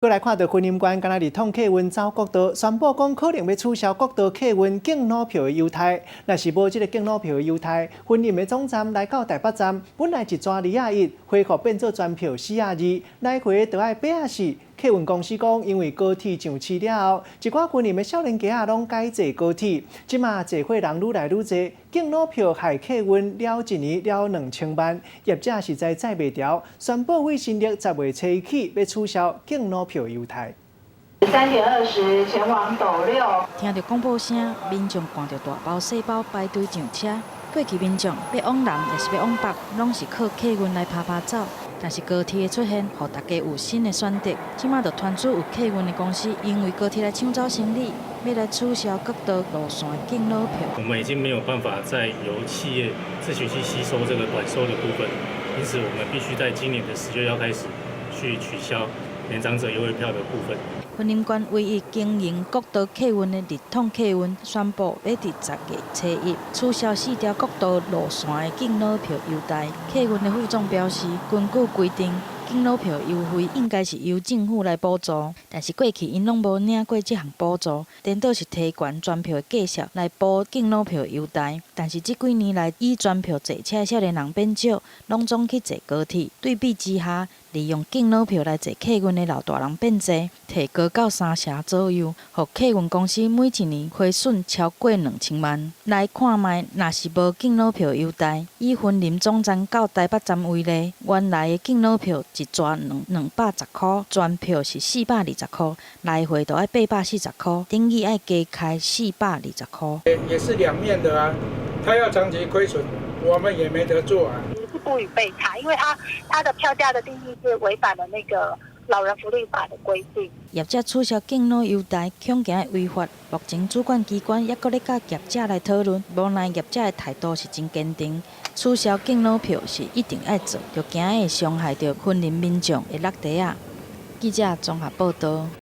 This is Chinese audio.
过来看到婚姻馆，今仔日通客运走国道，宣布讲可能要取消国道客运敬老票的优待。若是无这个敬老票的优待，婚姻的总站来到台北站，本来一抓201，恢复变做专票42，来回就要84。客运公司讲，因为高铁上市了后，一寡婚姻的少年家拢改坐高铁，即马坐货人愈来愈多，敬老票害客运了一年了2000万，业者实在载袂牢，宣布为新历10月初起要取消敬老票优待。3点20前往斗六。听到广播声，民众赶着大包小包排队上车。过去民众要往南也是要往北，拢是靠客运来拍走。但是高铁的出现，让大家有新的选择。即马就传出有客运的公司，因为高铁来抢走生意，要来取消各道路线的敬老票。我们已经没有办法再由企业自行去吸收这个短收的部分，因此我们必须在今年的10月要开始去取消年长者优惠票的部分。婚姻馆唯一经营国道客运的日统客运宣布，要伫10月初1取消4条国道路线的敬老票优待。客运的副总表示，根据规定，敬老票优惠应该是由政府来补助，但是过去因拢无领过这项补助，颠倒是提悬专票的价值来补敬老票优待。但是这几年来，以专票坐车的少年人变少，拢总去坐高铁。对比之下，利用敬老票来坐客运的老大人变多，提高到3成左右，互客运公司每一年亏损超过2000万。来看卖，若是无敬老票优待，以婚林总站到台北站为例，原来的敬老票一抓210块，专票是420块，来回都要840块，等于要加开420块。也是两面的啊，他要长期亏损，我们也没得做啊。是不予备查，因为它的票价的定义是违反了那个老人福利法的规定。业者取消敬老优待，恐惊会违法。目前主管机关也搁咧甲业者来讨论，无奈业者的态度是真坚定，取消敬老票是一定要做，就惊会伤害到婚龄民众的落地啊。记者综合报道。